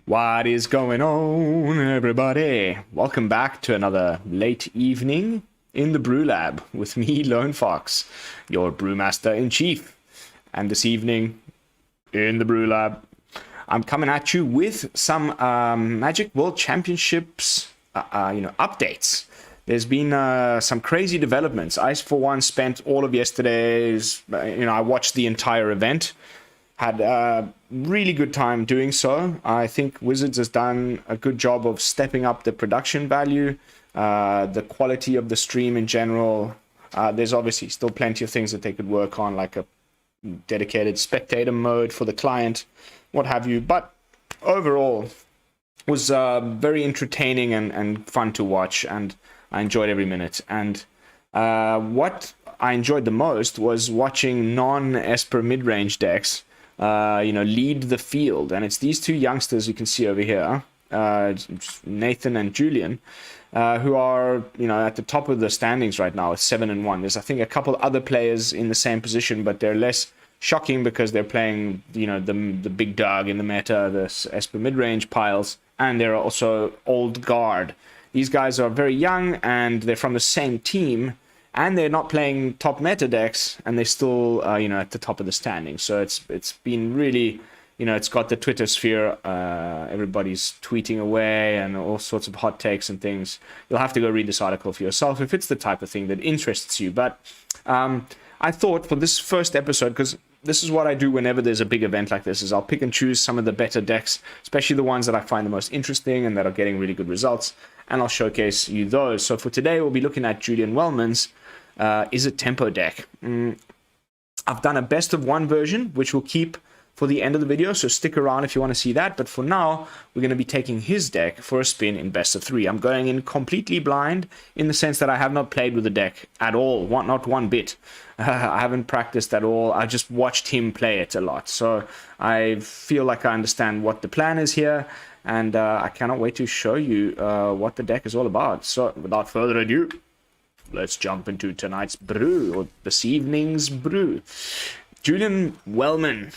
What is going on, everybody? Welcome back to another late evening in the BrewLab with me, Lone Fox, your brewmaster-in-chief. And this evening in the BrewLab, I'm coming at you with some Magic World Championships, updates. There's been some crazy developments. I, for one, spent all of yesterday's, I watched the entire event. Had a really good time doing so. I think Wizards has done a good job of stepping up the production value, the quality of the stream in general. There's obviously still plenty of things that they could work on, like a dedicated spectator mode for the client, what have you. But overall, was very entertaining and fun to watch, and I enjoyed every minute. And what I enjoyed the most was watching non-Esper mid-range decks lead the field. And it's these two youngsters you can see over here, Nathan and Julian, who are, at the top of the standings right now with 7-1. There's, I think, a couple other players in the same position, but they're less shocking because they're playing, the big dog in the meta, the Esper mid-range piles, and they're also old guard. These guys are very young, and they're from the same team, and they're not playing top meta decks, and they're still, at the top of the standing. So it's been really, it's got the Twitter sphere. Everybody's tweeting away and all sorts of hot takes and things. You'll have to go read this article for yourself if it's the type of thing that interests you. But I thought for this first episode, because this is what I do whenever there's a big event like this, is I'll pick and choose some of the better decks, especially the ones that I find the most interesting and that are getting really good results, and I'll showcase you those. So for today, we'll be looking at Julian Wellman's Izzet Tempo deck. I've done a best of one version, which we'll keep for the end of the video, so stick around if you want to see that. But for now, we're going to be taking his deck for a spin in best of three. I'm going in completely blind in the sense that I have not played with the deck at all, not one bit. I haven't practiced at all. I just watched him play it a lot, so I feel like I understand what the plan is here, and I cannot wait to show you what the deck is all about. So without further ado, let's jump into tonight's brew, or this evening's brew. Julian Wellman.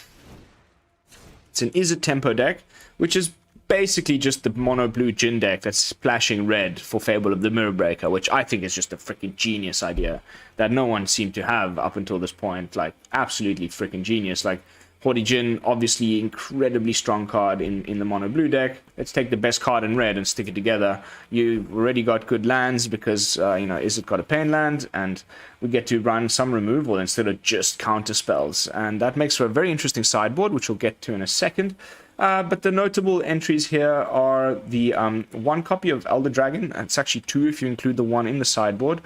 It's an Izzet Tempo deck, which is basically just the mono blue Djinn deck that's splashing red for Fable of the Mirror Breaker, which I think is just a freaking genius idea that no one seemed to have up until this point. Like, absolutely freaking genius. Like, Haughty Djinn, obviously incredibly strong card in the mono blue deck. Let's take the best card in red and stick it together. You've already got good lands because, Izzet got a pain land, and we get to run some removal instead of just counter spells. And that makes for a very interesting sideboard, which we'll get to in a second. But the notable entries here are the one copy of Elder Dragon. It's actually two if you include the one in the sideboard.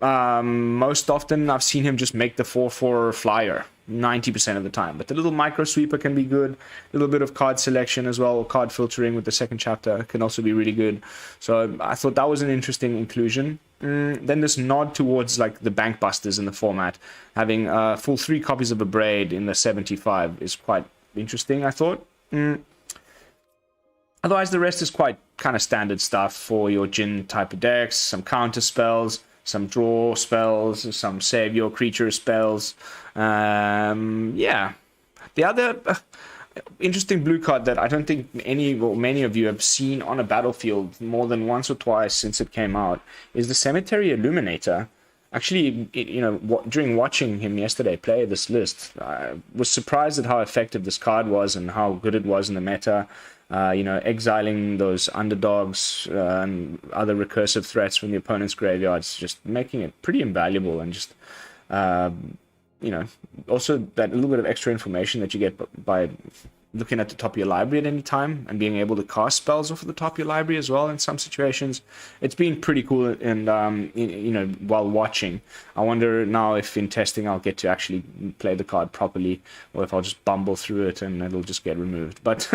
Most often I've seen him just make the 4/4 flyer 90% of the time, but the little micro sweeper can be good. A little bit of card selection as well, or card filtering with the second chapter can also be really good. So I thought that was an interesting inclusion. Then this nod towards like the Bankbusters in the format, having full 3 copies of Abrade in the 75 is quite interesting, I thought. Otherwise the rest is quite kind of standard stuff for your Djinn type of decks. Some counter spells, some draw spells, some save your creature spells. Yeah. The other interesting blue card that I don't think many of you have seen on a battlefield more than once or twice since it came out is the Cemetery Illuminator. Actually, during watching him yesterday play this list, I was surprised at how effective this card was and how good it was in the meta. Exiling those underdogs and other recursive threats from the opponent's graveyards, just making it pretty invaluable, and just, also that little bit of extra information that you get by looking at the top of your library at any time and being able to cast spells off of the top of your library as well in some situations. It's been pretty cool, and while watching, I wonder now if in testing I'll get to actually play the card properly, or if I'll just bumble through it and it'll just get removed. But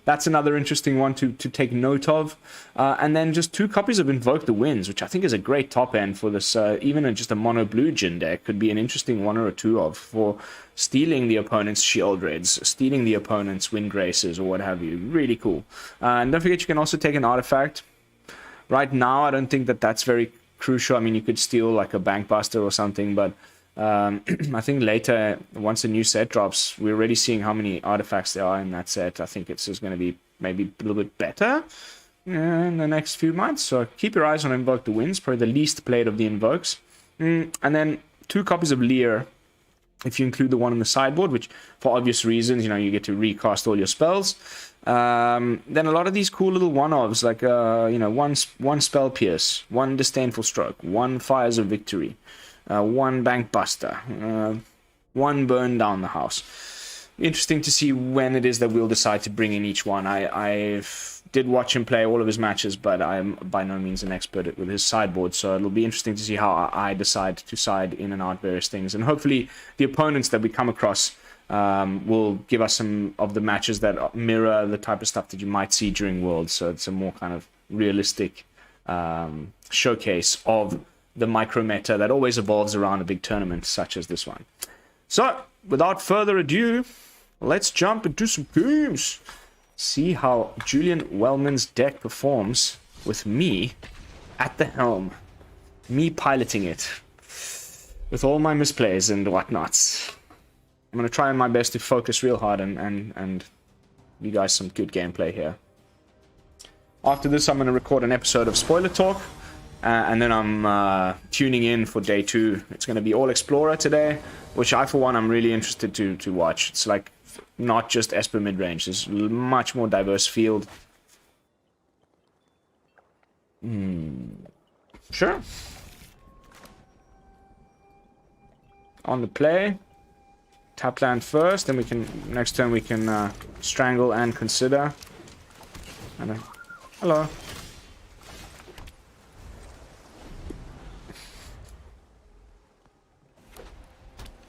that's another interesting one to take note of. And then just 2 copies of Invoke the Winds, which I think is a great top end for this, even just a mono blue Djinn deck could be an interesting 1 or 2 of, for stealing the opponent's shield raids, stealing the opponent's wind graces, or what have you. Really cool. And don't forget, you can also take an artifact. Right now, I don't think that that's very crucial. I mean, you could steal like a Bankbuster or something, but I think later, once a new set drops, we're already seeing how many artifacts there are in that set. I think it's just going to be maybe a little bit better in the next few months. So keep your eyes on Invoke the Winds, probably the least played of the invokes. And then 2 copies of Lier, if you include the one on the sideboard, which for obvious reasons, you know, you get to recast all your spells. Then a lot of these cool little one-offs, like, you know, one Spell Pierce, 1 Disdainful Stroke, 1 Fires of Victory, 1 Bankbuster, 1 Burn Down the House. Interesting to see when it is that we'll decide to bring in each one. I did watch him play all of his matches, but I'm by no means an expert with his sideboard, so it'll be interesting to see how I decide to side in and out various things. And hopefully the opponents that we come across will give us some of the matches that mirror the type of stuff that you might see during Worlds, so it's a more kind of realistic showcase of the micro meta that always evolves around a big tournament such as this one. So, without further ado, let's jump into some games. See how Julian Wellman's deck performs with me at the helm. Me piloting it. With all my misplays and whatnots. I'm going to try my best to focus real hard and you guys some good gameplay here. After this, I'm going to record an episode of Spoiler Talk. And then I'm tuning in for day 2. It's going to be all Explorer today, which I, for one, I'm really interested to watch. It's like not just Esper mid-range. There's a much more diverse field. Sure. On the play. Tap land first, then we can, next turn we can Strangle and Consider. And hello.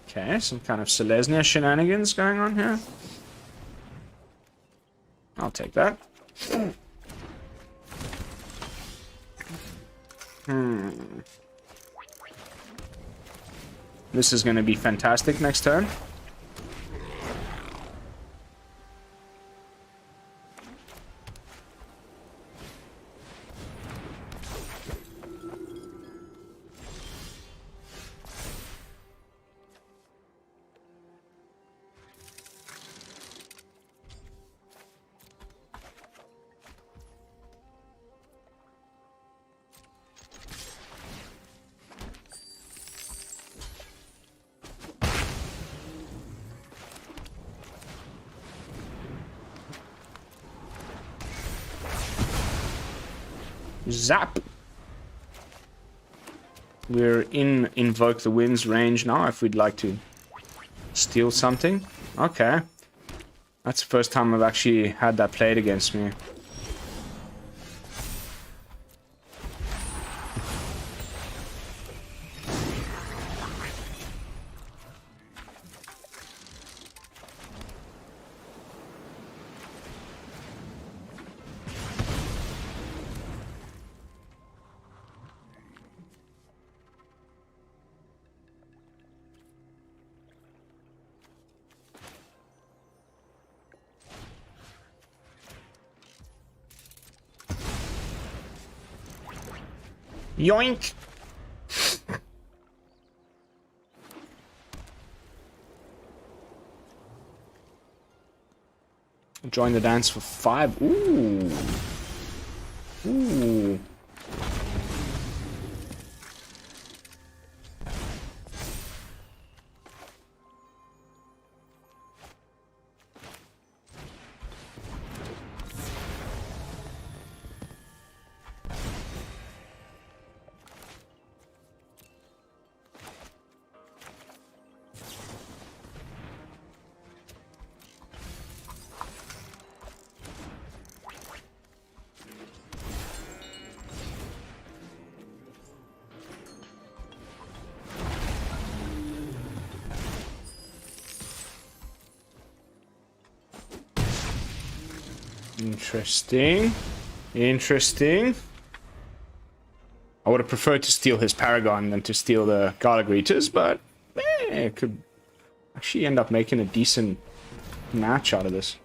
Okay, some kind of Selesnya shenanigans going on here. I'll take that. This is going to be fantastic next turn. Zap! We're in Invoke the Winds range now if we'd like to steal something. Okay. That's the first time I've actually had that played against me. Yoink! Join the dance for 5. Ooh. Ooh. Interesting. Interesting. I would have preferred to steal his Paragon than to steal the Gala Greeters, but it could actually end up making a decent match out of this.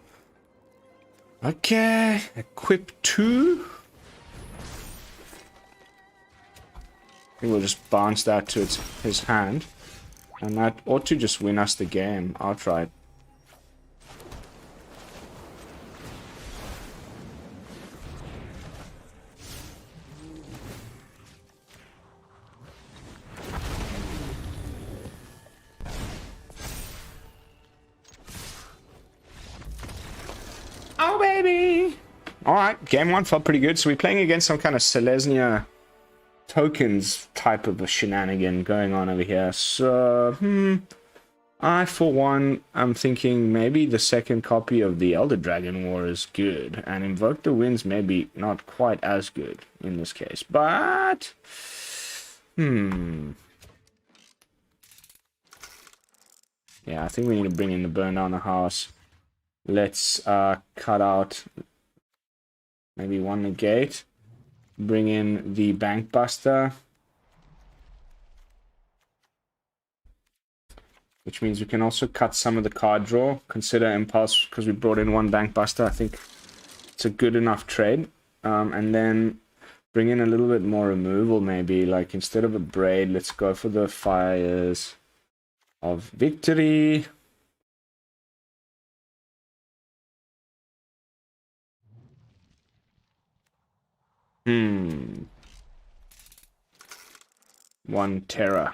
Okay, equip 2. I think we'll just bounce that to his hand. And that ought to just win us the game outright. Oh, baby! Alright, game one felt pretty good. So we're playing against some kind of Selesnya tokens type of a shenanigan going on over here. So, I, for one, am thinking maybe the second copy of the Elder Dragon War is good. And Invoke the Winds maybe not quite as good in this case. But, yeah, I think we need to bring in the Burn Down the House. Let's cut out maybe one Negate. Bring in the Bankbuster. Which means we can also cut some of the card draw. Consider Impulse because we brought in one Bankbuster. I think it's a good enough trade. And then bring in a little bit more removal maybe. Like instead of Abrade, let's go for the Fires of Victory. One Terror.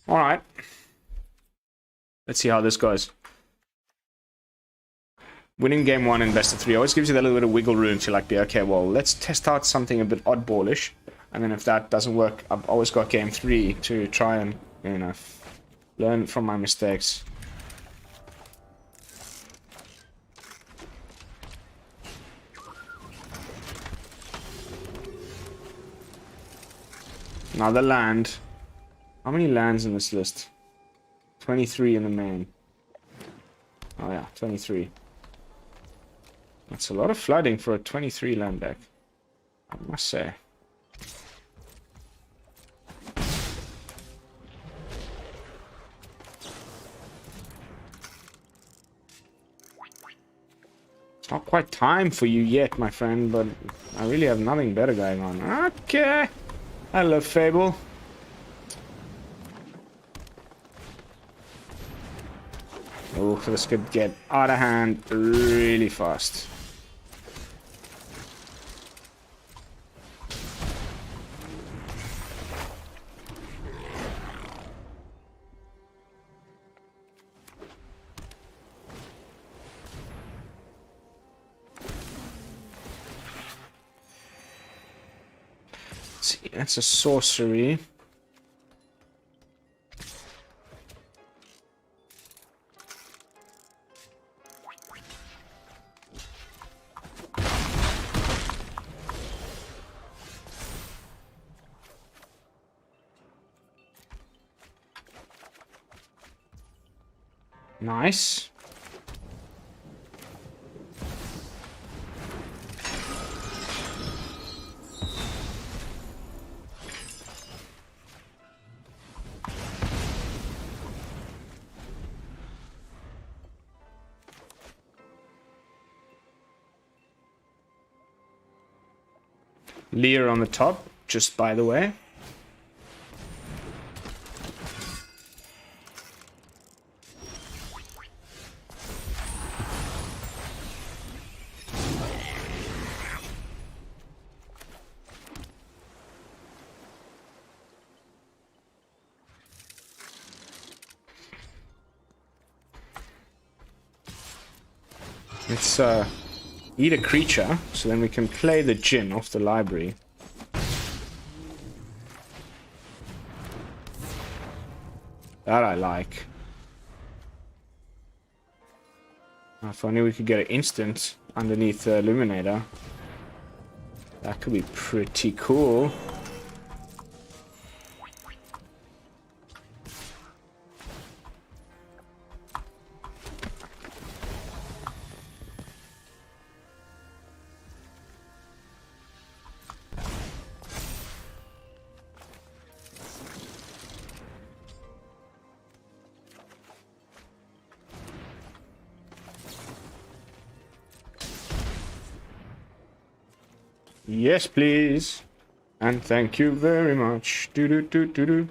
Alright. Let's see how this goes. Winning game one in best of three always gives you that little bit of wiggle room to like be, okay, well, let's test out something a bit oddballish. And then if that doesn't work, I've always got game three to try and, you know, learn from my mistakes. Another land. How many lands in this list? 23 in the main. Oh yeah, 23. That's a lot of flooding for a 23 land deck, I must say. It's not quite time for you yet, my friend, but I really have nothing better going on. Okay. I love Fable. Oh, this could get out of hand really fast. See, that's a sorcery. Nice. Lier on the top, just by the way. Let's eat a creature, so then we can play the Djinn off the library. That I like. If only we could get an instant underneath the Illuminator. That could be pretty cool. Yes, please. And thank you very much. Do do do do do.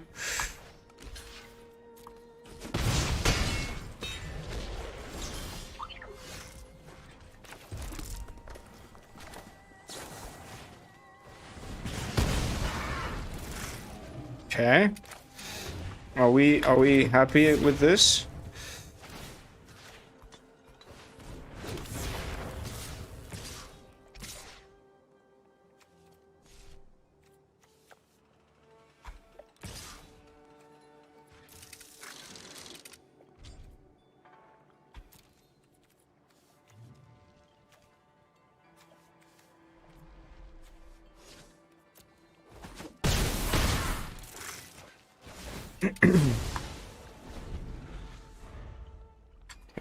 Okay. Are we happy with this?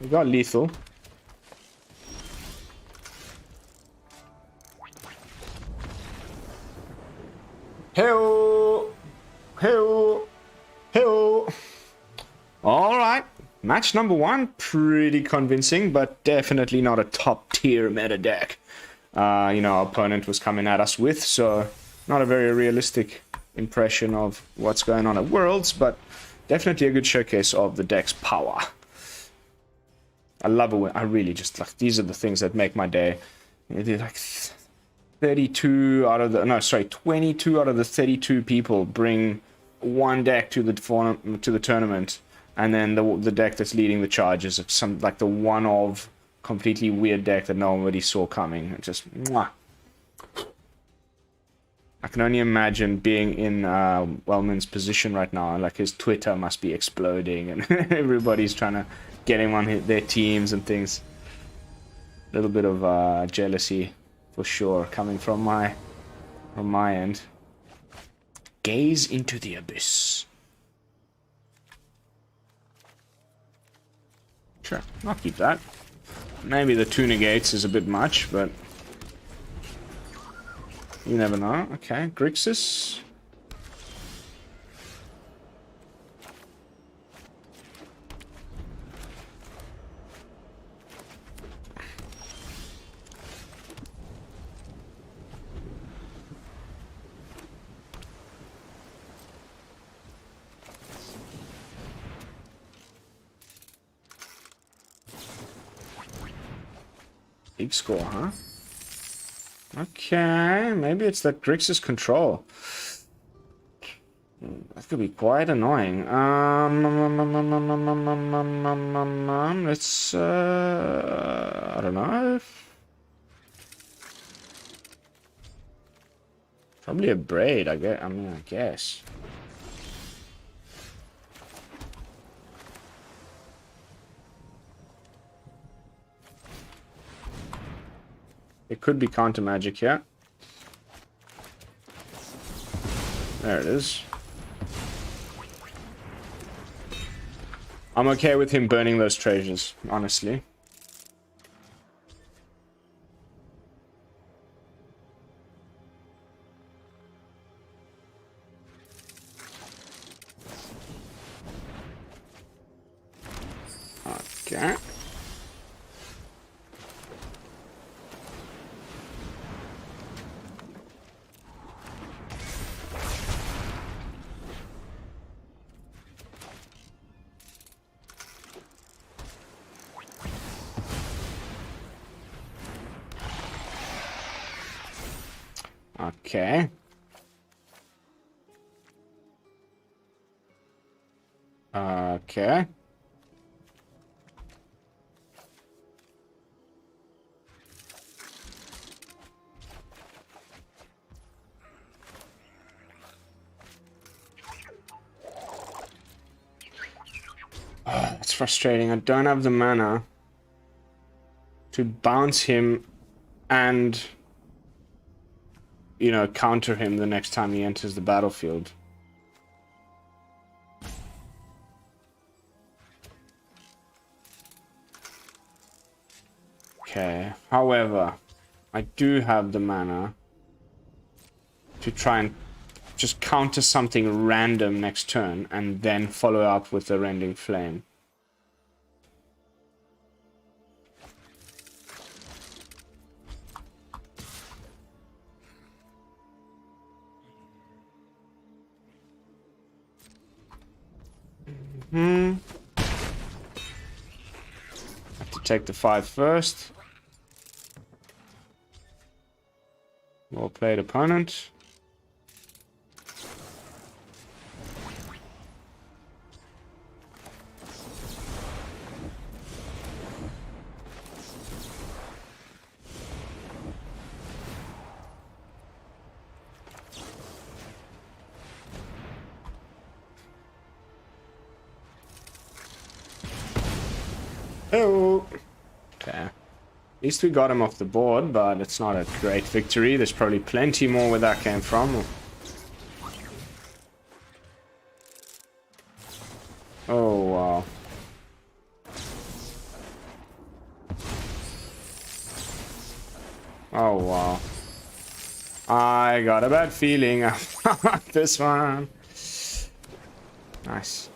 We got lethal. Hell, hell, hell. All right, match number one, pretty convincing, but definitely not a top tier meta deck. You know, our opponent was coming at us with, so not a very realistic impression of what's going on at Worlds, but definitely a good showcase of the deck's power. I love it. I really just like, these are the things that make my day. They're like 32 out of the, no, sorry, 22 out of the 32 people bring one deck to the tournament, and then the deck that's leading the charge is some like the one of completely weird deck that nobody saw coming. It just, mwah. I can only imagine being in Wellman's position right now. Like, his Twitter must be exploding, and everybody's trying to get him on their teams and things. A little bit of jealousy, for sure, coming from my end. Gaze into the abyss. Sure, I'll keep that. Maybe the 2 negates is a bit much, but you never know. Okay, Grixis. Big score, huh? Okay, maybe it's that Grixis control. That could be quite annoying. Let's, I don't know. Probably a Abrade, I guess. It could be counter magic here. There it is. I'm okay with him burning those treasures, honestly. Okay. Okay. Okay. Oh, it's frustrating. I don't have the mana to bounce him and, you know, counter him the next time he enters the battlefield. Okay, however, I do have the mana to try and just counter something random next turn and then follow up with the Rending Flame. Have to take the 5 first. Well played, opponent. Oh. Okay. At least we got him off the board, but it's not a great victory. There's probably plenty more where that came from. Oh, wow. Oh, wow. I got a bad feeling about this one. Nice.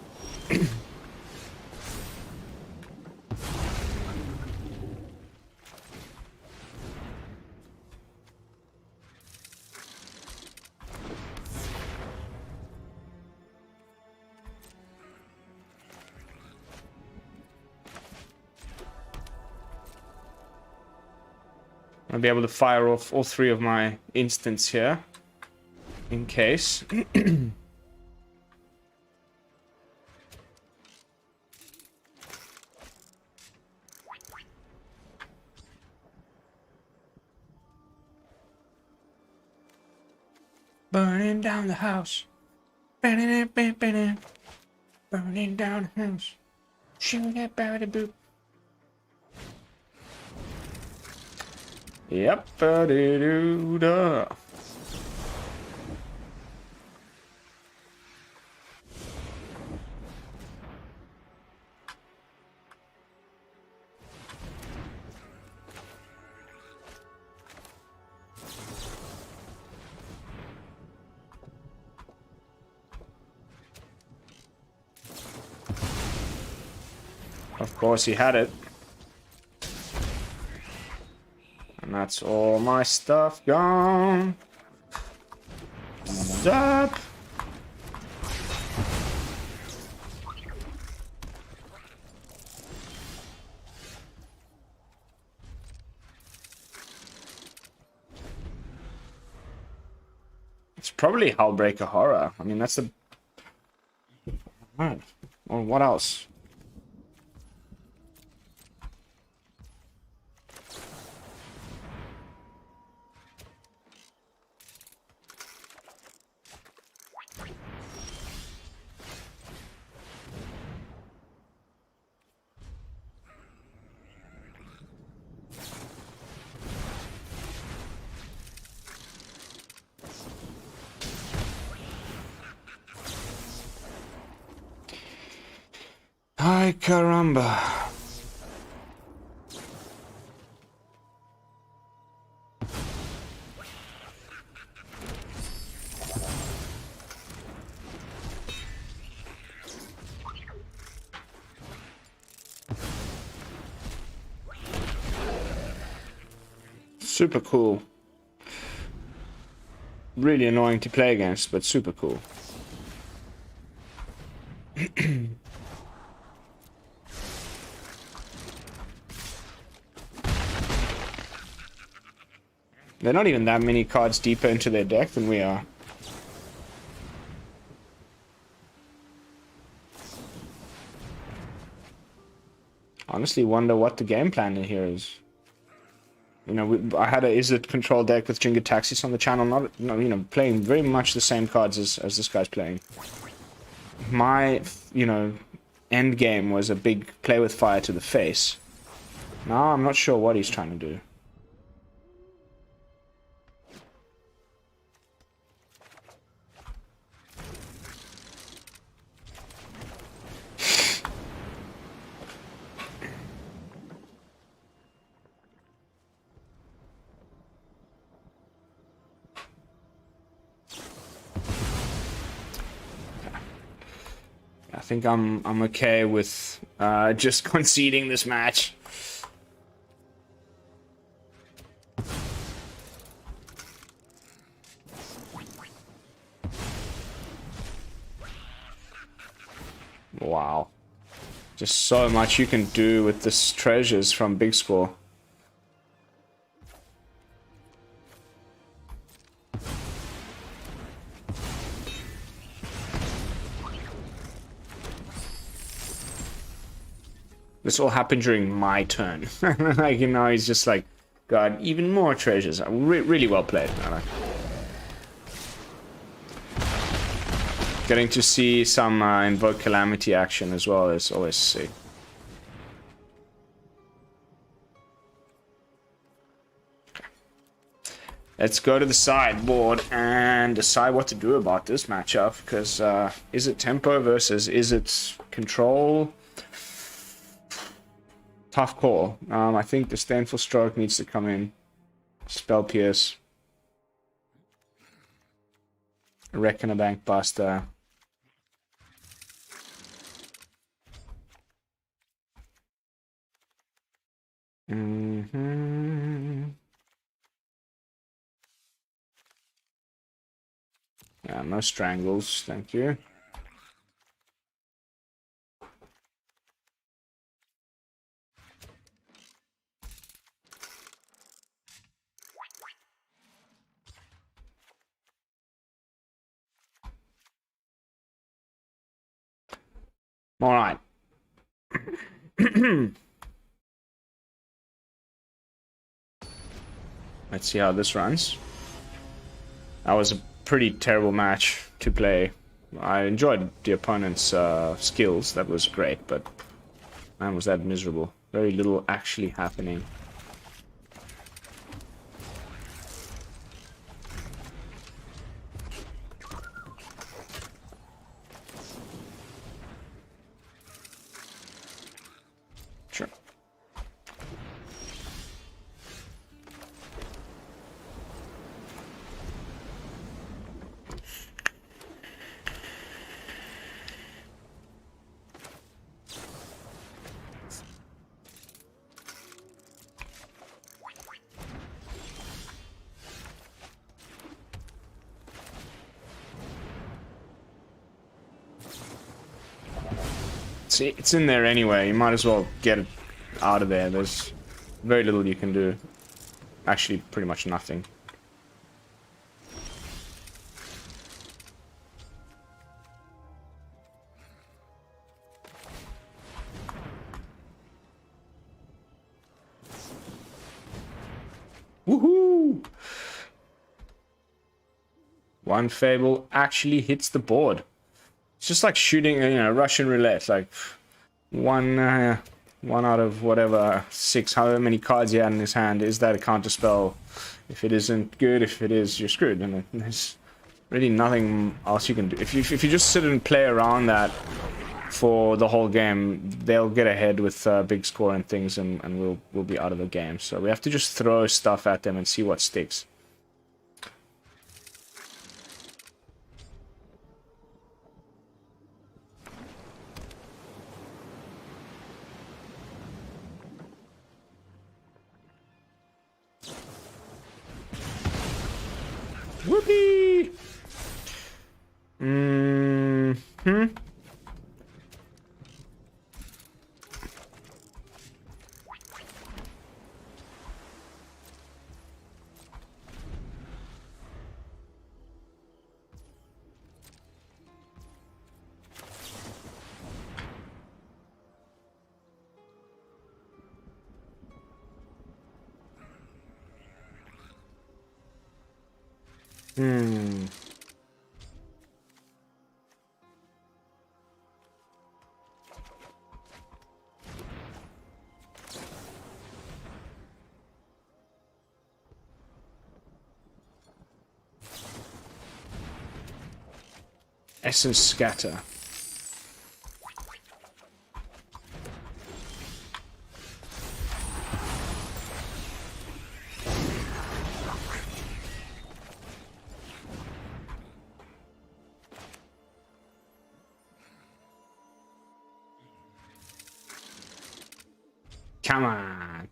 I'll be able to fire off all three of my instants here, in case. Burning down the house. Burning down the house. Shooting that barrel boop. Yep, ba-dee-doo-da. Of course he had it. And that's all my stuff gone. Zap! It's probably Hullbreaker Horror. I mean, that's the... Alright. Well, what else? Ay, caramba. Super cool. Really annoying to play against, but super cool. They're not even that many cards deeper into their deck than we are. Honestly wonder what the game plan in here is. You know, I had a Izzet control deck with Jinga Taxis on the channel, you know, playing very much the same cards as this guy's playing. My, you know, end game was a big play with fire to the face. Now I'm not sure what he's trying to do. I think I'm okay with just conceding this match. Wow. Just so much you can do with this treasures from Big Score. This all happened during my turn. Like, you know, he's just like, got even more treasures. Really well played. Getting to see some Invoke Calamity action as well is always sick. Let's go to the sideboard and decide what to do about this matchup, because Izzet Tempo versus Izzet Control. Tough call. I think Disdainful Stroke needs to come in. Spell Pierce. Reckoner Bankbuster. Yeah, no strangles, thank you. All right. Let's see how this runs. That was a pretty terrible match to play. I enjoyed the opponent's skills, that was great, but man, was that miserable. Very little actually happening. Sure. See, it's in there anyway. You might as well get it out of there. There's very little you can do. Actually, pretty much nothing. Woohoo! One Fable actually hits the board. It's just like shooting, you know, Russian roulette. Like one out of whatever 6, however many cards he had in his hand. Is that a counter spell? If it isn't good, if it is, you're screwed. And there's really nothing else you can do. If you just sit and play around that for the whole game, they'll get ahead with big score and things, and we'll be out of the game. So we have to just throw stuff at them and see what sticks. Whoopee! Essence Scatter. Come on.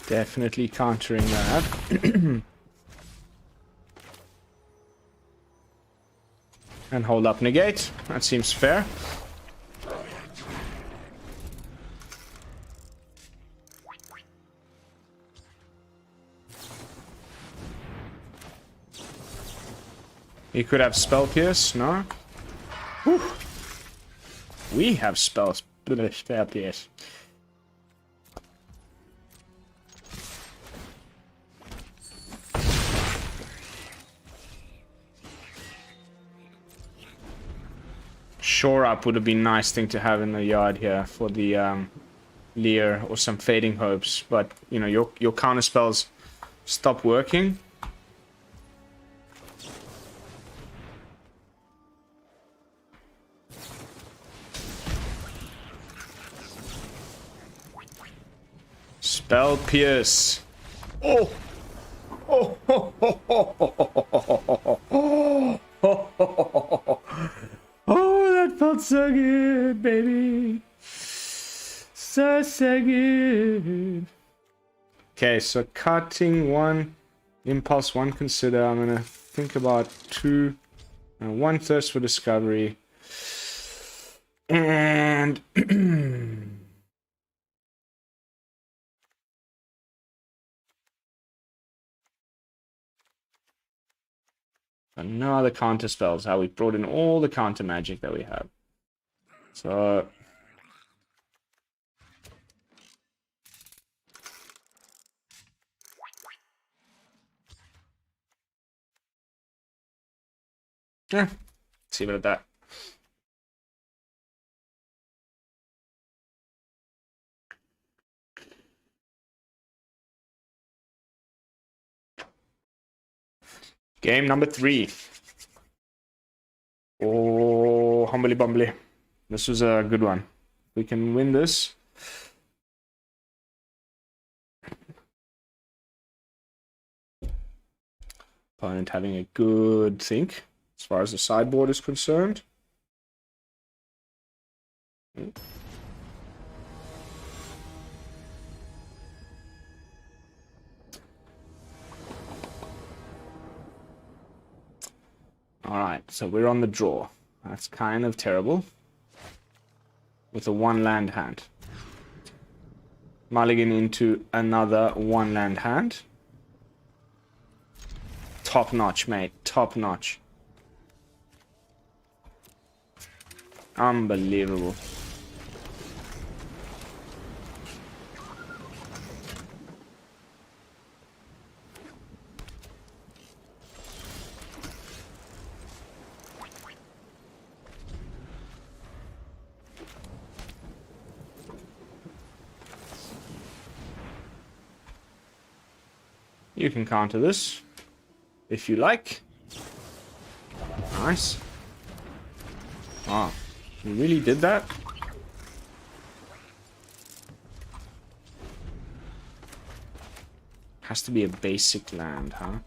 Definitely countering that. And hold up Negate. That seems fair. He could have Spell Pierce, no? Whew. We have Spell Pierce. Shore Up would have been a nice thing to have in the yard here for the Lier or some Fading Hopes, but you know, your counter spells stop working. Spell Pierce. Oh! Oh! Oh! Oh! Oh! Oh! Oh! Oh, that felt so good, baby. So good. Okay, so cutting one, impulse one, consider. I'm gonna think about two, and one thirst for discovery, and no other counter spells. How we brought in all the counter magic that we have. So yeah, let's see about that. Game number 3. Oh, humbly bumbly. This was a good one. We can win this. Opponent having a good think as far as the sideboard is concerned. Alright, so we're on the draw. That's kind of terrible. With a 1-land hand. Mulligan into another 1-land hand. Top notch, mate. Top notch. Unbelievable. You can counter this if you like. Nice. Wow, you really did that? Has to be a basic land, huh?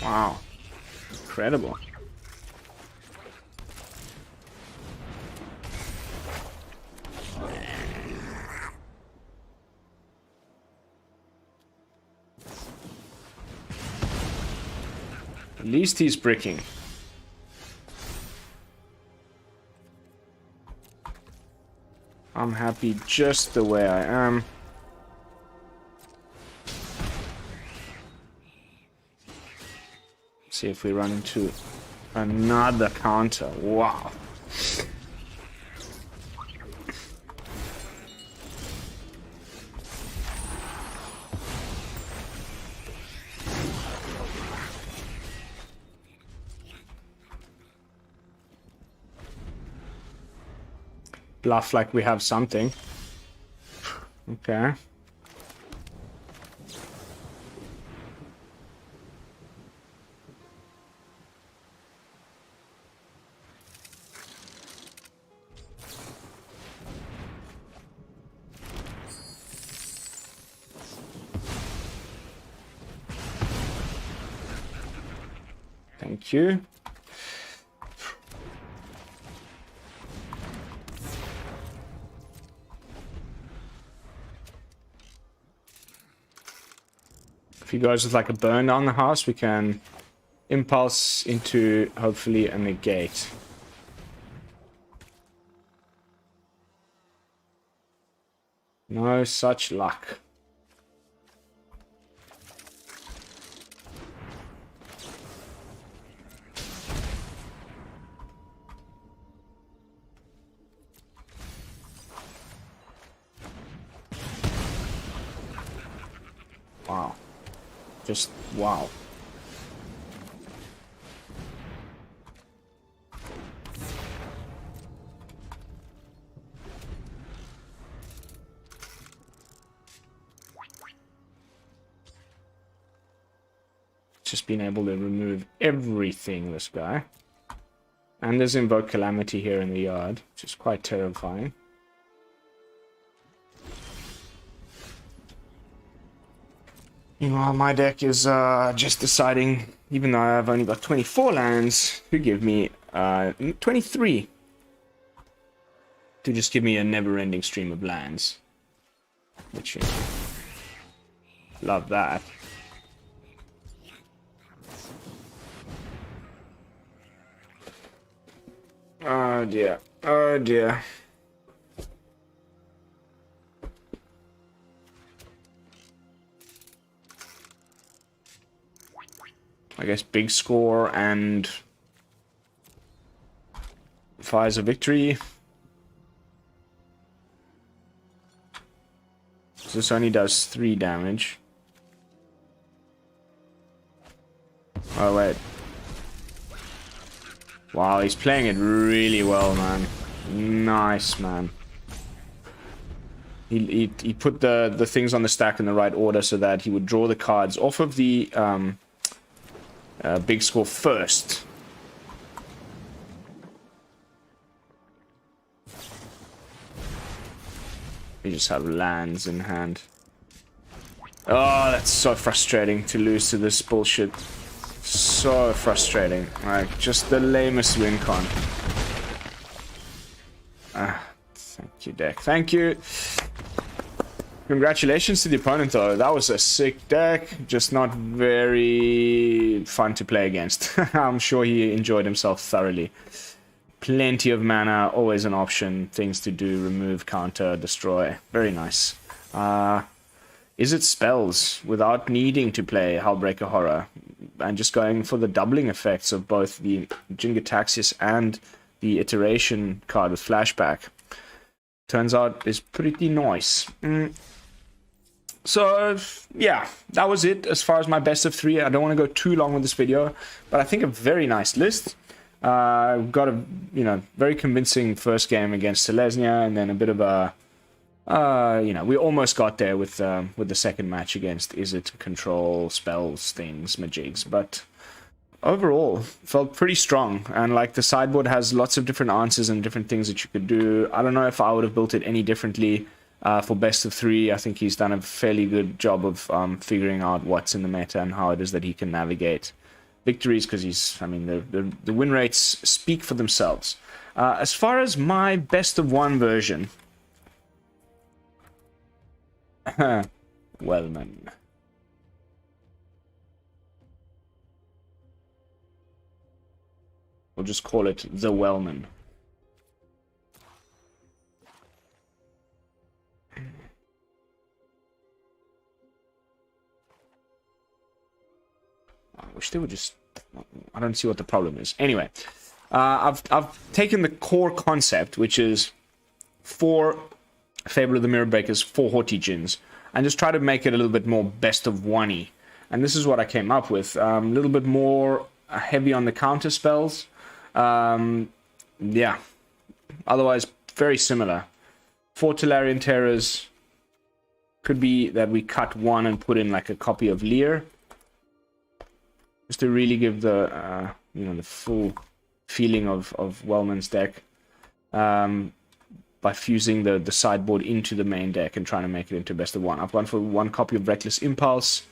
Wow. Incredible. At least he's bricking. I'm happy just the way I am. See if we run into another counter. Wow. Bluff like we have something. Okay. Thank you. he goes with like a burn on the house, we can impulse into hopefully a negate. No such luck. Wow. Just wow. Just being able to remove everything, this guy. And there's Invoke Calamity here in the yard, which is quite terrifying. Meanwhile, my deck is just deciding, even though I've only got 24 lands, to give me 23. To just give me a never-ending stream of lands. Which, love that. Oh dear. Oh dear. I guess big score and fires a victory. So this only does 3 damage. Oh wait. Wow, he's playing it really well, man. Nice, man. He put the things on the stack in the right order so that he would draw the cards off of the big score first. We just have lands in hand. Oh, that's so frustrating to lose to this bullshit. So frustrating. Like, just the lamest win con. Thank you, deck. Thank you. Congratulations to the opponent, though. That was a sick deck. Just not very fun to play against. I'm sure he enjoyed himself thoroughly. Plenty of mana, always an option. Things to do, remove, counter, destroy. Very nice. Izzet spells without needing to play Hullbreaker Horror. And just going for the doubling effects of both the Jin-Gitaxias and the Iteration card with Flashback. Turns out is pretty nice. So, yeah, that was it as far as my best of 3. I don't want to go too long with this video, but I think a very nice list. Got a, very convincing first game against Selesnya, and then a bit of a, we almost got there with the second match against Izzet, control, spells, things, majigs, but overall, felt pretty strong, and like the sideboard has lots of different answers and different things that you could do. I don't know if I would have built it any differently. For best of 3, I think he's done a fairly good job of figuring out what's in the meta and how it is that he can navigate victories, because the win rates speak for themselves. As far as my best of 1 version, Wellman. We'll just call it the Wellman. I wish they would just... I don't see what the problem is. Anyway, I've taken the core concept, which is 4 Fable of the Mirror Breakers, 4 Haughty Djinns, and just try to make it a little bit more best of 1-y. And this is what I came up with. A little bit more heavy on the counter spells. Yeah. Otherwise, very similar. 4 Tolarian Terrors. Could be that we cut 1 and put in like a copy of Lier. Just to really give the, the full feeling of Wellman's deck. By fusing the sideboard into the main deck and trying to make it into best of 1. I've gone for 1 copy of Reckless Impulse,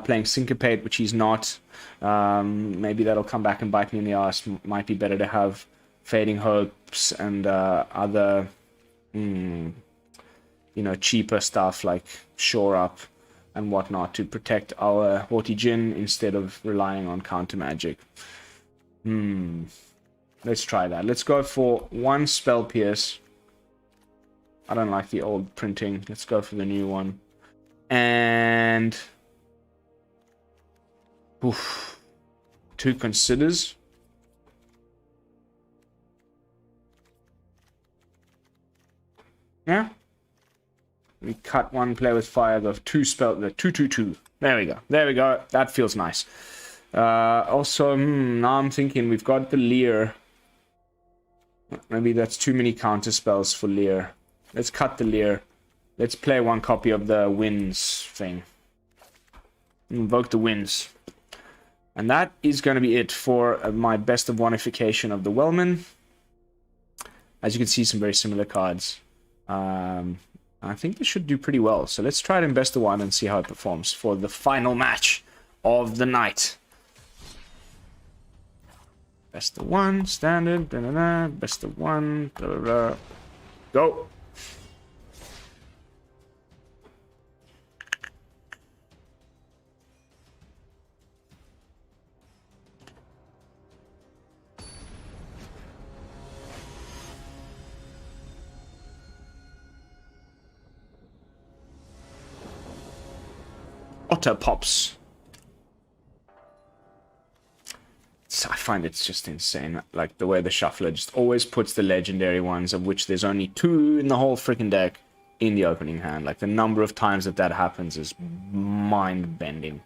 playing Syncopate, which he's not. Maybe that'll come back and bite me in the ass. Might be better to have Fading Hopes and other, cheaper stuff like Shore Up, and whatnot to protect our Haughty Djinn instead of relying on counter magic. Let's try that. Let's go for 1 Spell Pierce. I don't like the old printing. Let's go for the new one. And 2 Considers. Yeah. We cut 1, play with fire, go 2 spell, 2/2/2. There we go. There we go. That feels nice. Also, now I'm thinking we've got the Lier. Maybe that's too many counter spells for Lier. Let's cut the Lier. Let's play 1 copy of the Winds thing. Invoke the Winds. And that is going to be it for my best of oneification of the Wellman. As you can see, some very similar cards. I think this should do pretty well. So let's try it in best of 1 and see how it performs for the final match of the night. Best of 1, standard, best of 1, go. Otter pops. I find it's just insane. Like the way the shuffler just always puts the legendary ones, of which there's only 2 in the whole freaking deck, in the opening hand. Like the number of times that happens is mind-bending.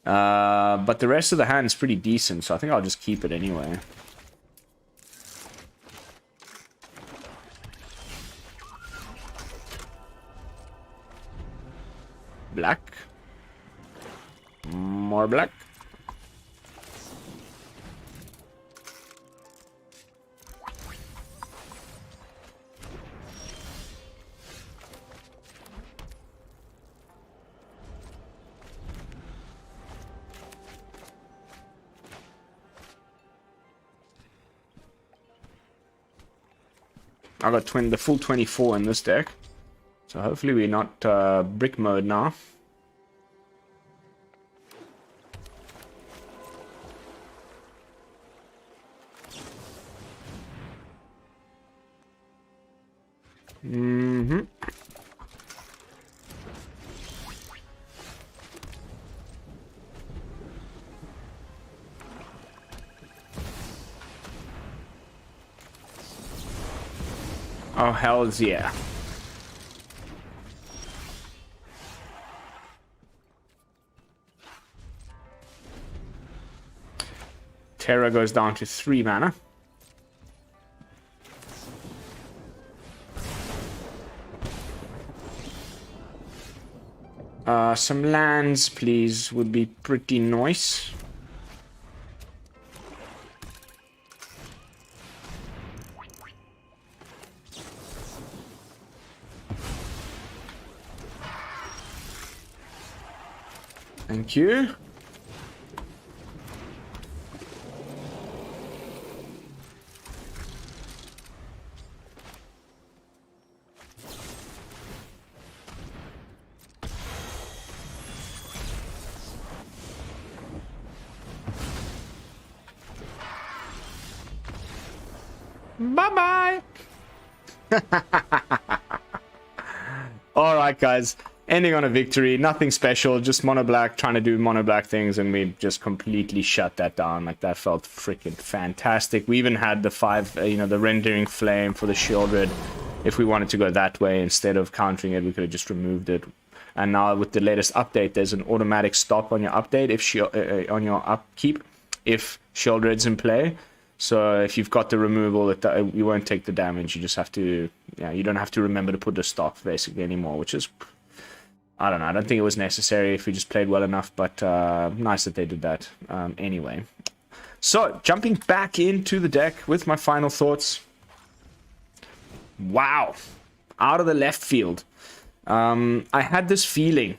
But the rest of the hand is pretty decent, so I think I'll just keep it anyway. Black. More black. I got the full 24 in this deck, so hopefully we're not brick mode now. Oh, hells yeah. Terror goes down to 3 mana. Some lands, please, would be pretty nice. Thank you. Bye-bye. All right, guys. Ending on a victory. Nothing special. Just mono black, trying to do mono black things, and we just completely shut that down. Like, that felt freaking fantastic. We even had the 5, the Rending Flame for the Shieldred. If we wanted to go that way, instead of countering it, we could have just removed it. And now with the latest update, there's an automatic stop on your update, on your upkeep, if Shieldred's in play. So if you've got the removal, you won't take the damage. You just have to, you don't have to remember to put the stop basically anymore, which is, I don't know. I don't think it was necessary if we just played well enough, but nice that they did that anyway. So jumping back into the deck with my final thoughts. Wow, out of the left field. I had this feeling.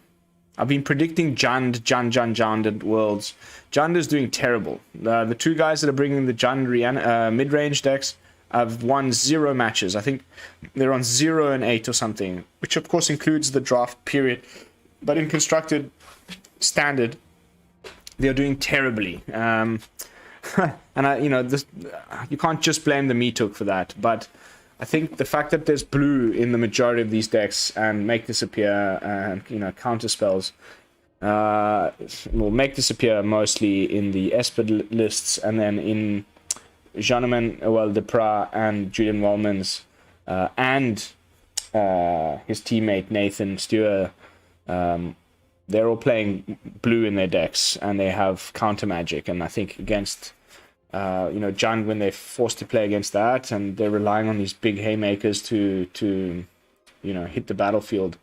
I've been predicting Jund at Worlds. Jund is doing terrible. The 2 guys that are bringing the Jund mid-range decks have won 0 matches. I think they're on 0 and 8 or something, which of course includes the draft period, but in constructed standard, they're doing terribly. And you can't just blame the Meatook for that, but I think the fact that there's blue in the majority of these decks and make disappear and counter spells will make disappear mostly in the Esper lists, and then in Jean-Emmanuel Deprat and Julian Wellman's and his teammate Nathan Stewart, they're all playing blue in their decks and they have counter magic, and I think against Jund, when they're forced to play against that and they're relying on these big haymakers to hit the battlefield,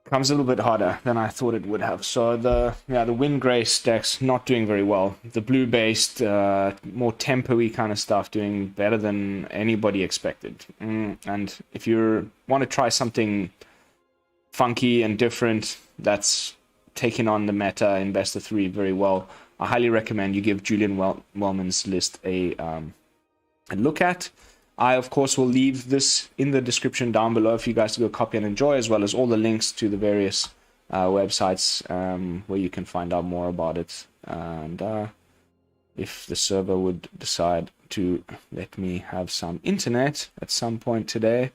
comes a little bit harder than I thought it would have. So the Windgrace deck's not doing very well. The blue-based, more tempo-y kind of stuff doing better than anybody expected. And if you want to try something funky and different that's taking on the meta in best of 3 very well, I highly recommend you give Julian Wellman's list a look at. I, of course, will leave this in the description down below for you guys to go copy and enjoy, as well as all the links to the various websites where you can find out more about it. And if the server would decide to let me have some internet at some point today.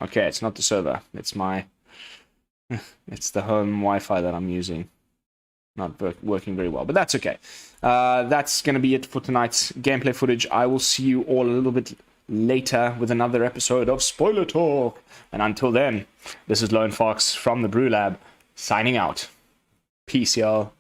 Okay, it's not the server. It's it's the home Wi-Fi that I'm using. Not working very well, but that's okay. That's going to be it for tonight's gameplay footage. I will see you all a little bit later with another episode of Spoiler Talk. And until then, this is Lone Fox from the BrewLab, signing out. Peace, y'all.